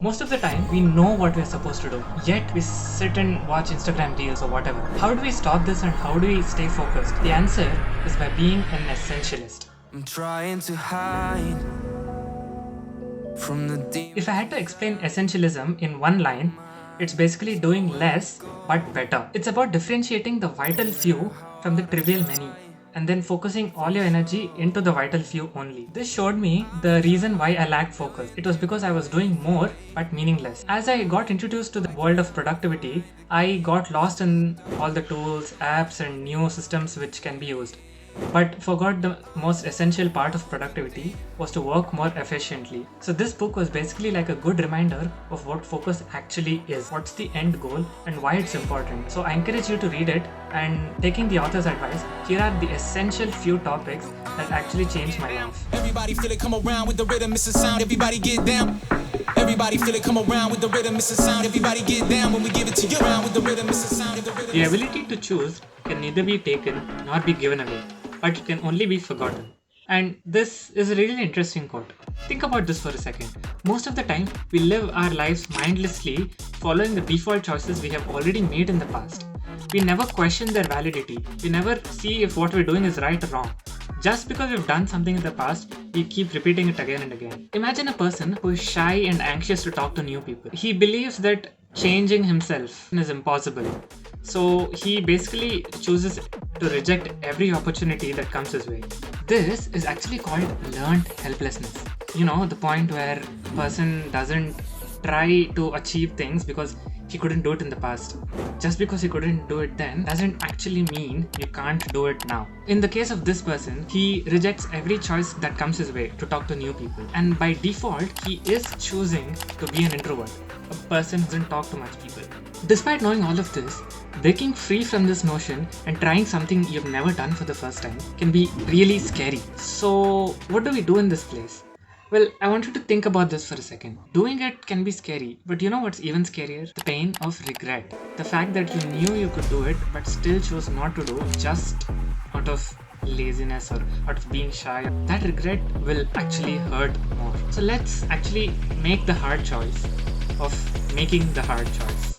Most of the time, we know what we're supposed to do, yet we sit and watch Instagram reels or whatever. How do we stop this and how do we stay focused? The answer is by being an essentialist. I'm trying to hide from the deep. If I had to explain essentialism in one line, it's basically doing less but better. It's about differentiating the vital few from the trivial many, and then focusing all your energy into the vital few only. This showed me the reason why I lacked focus. It was because I was doing more but meaningless. As I got introduced to the world of productivity, I got lost in all the tools, apps, and new systems which can be used, but forgot the most essential part of productivity was to work more efficiently. So this book was basically like a good reminder of what focus actually is, what's the end goal, and why it's important. So I encourage you to read it, and taking the author's advice, here are the essential few topics that actually changed my life. Everybody feel it come around with the rhythm, it's a sound. Everybody get down. Everybody feel it come around with the rhythm, it's a sound. Everybody get down when we give it to you. Around with the rhythm, it's a sound. The ability to choose can neither be taken nor be given away, but it can only be forgotten. And this is a really interesting quote. Think about this for a second. Most of the time, we live our lives mindlessly, following the default choices we have already made in the past. We never question their validity. We never see if what we're doing is right or wrong. Just because we've done something in the past, we keep repeating it again and again. Imagine a person who is shy and anxious to talk to new people. He believes that changing himself is impossible. So he basically chooses to reject every opportunity that comes his way. This is actually called learned helplessness. You know, the point where a person doesn't try to achieve things because he couldn't do it in the past. Just because he couldn't do it then doesn't actually mean you can't do it now. In the case of this person, he rejects every choice that comes his way to talk to new people. And by default, he is choosing to be an introvert, a person who doesn't talk to much people. Despite knowing all of this, breaking free from this notion and trying something you've never done for the first time can be really scary. So, what do we do in this place? Well, I want you to think about this for a second. Doing it can be scary, but you know what's even scarier? The pain of regret. The fact that you knew you could do it, but still chose not to do just out of laziness or out of being shy. That regret will actually hurt more. So let's actually make the hard choice of making the hard choice.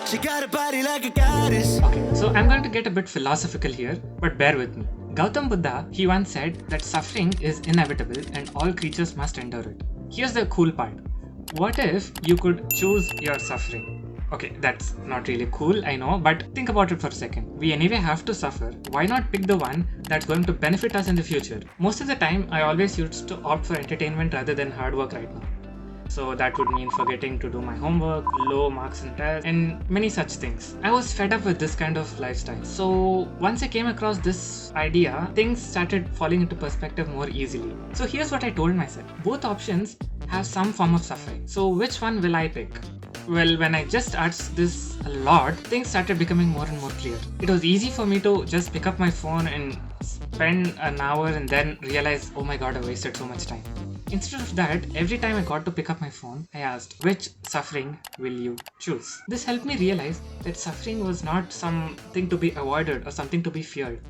She got a body like a goddess. Okay, so I'm going to get a bit philosophical here, but bear with me. Gautam Buddha, he once said that suffering is inevitable and all creatures must endure it. Here's the cool part. What if you could choose your suffering? Okay, that's not really cool, I know, but think about it for a second. We anyway have to suffer. Why not pick the one that's going to benefit us in the future? Most of the time, I always used to opt for entertainment rather than hard work right now. So that would mean forgetting to do my homework, low marks in tests, and many such things. I was fed up with this kind of lifestyle. So once I came across this idea, things started falling into perspective more easily. So here's what I told myself. Both options have some form of suffering. So which one will I pick? Well, when I just asked this a lot, things started becoming more and more clear. It was easy for me to just pick up my phone and spend an hour and then realize, oh my god, I wasted so much time. Instead of that, every time I got to pick up my phone, I asked, which suffering will you choose? This helped me realize that suffering was not something to be avoided or something to be feared,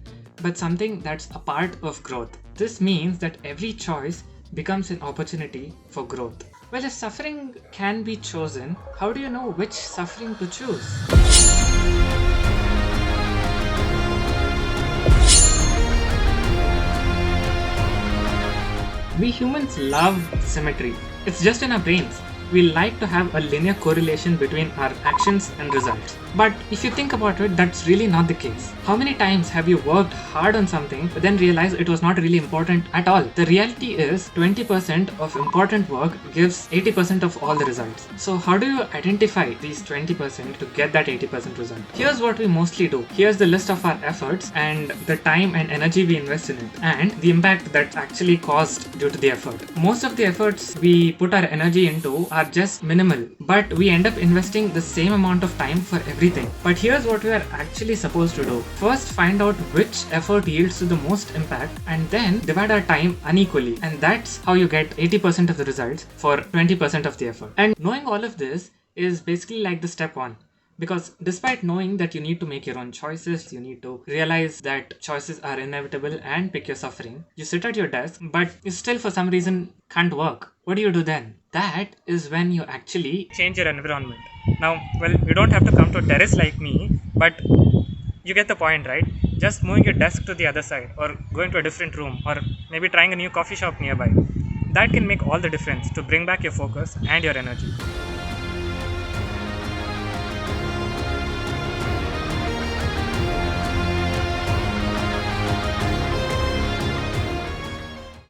but something that's a part of growth. This means that every choice becomes an opportunity for growth. Well, if suffering can be chosen, how do you know which suffering to choose? We humans love symmetry. It's just in our brains. We like to have a linear correlation between our actions and results. But if you think about it, that's really not the case. How many times have you worked hard on something but then realized it was not really important at all? The reality is 20% of important work gives 80% of all the results. So how do you identify these 20% to get that 80% result? Here's what we mostly do. Here's the list of our efforts and the time and energy we invest in it and the impact that's actually caused due to the effort. Most of the efforts we put our energy into are just minimal, but we end up investing the same amount of time for everything. But here's what we are actually supposed to do. First, find out which effort yields to the most impact and then divide our time unequally. And that's how you get 80% of the results for 20% of the effort. And knowing all of this is basically like the step one. Because despite knowing that you need to make your own choices, you need to realize that choices are inevitable and pick your suffering, you sit at your desk, but you still for some reason can't work. What do you do then? That is when you actually change your environment. Now, well, you don't have to come to a terrace like me, but you get the point, right? Just moving your desk to the other side, or going to a different room, or maybe trying a new coffee shop nearby. That can make all the difference to bring back your focus and your energy.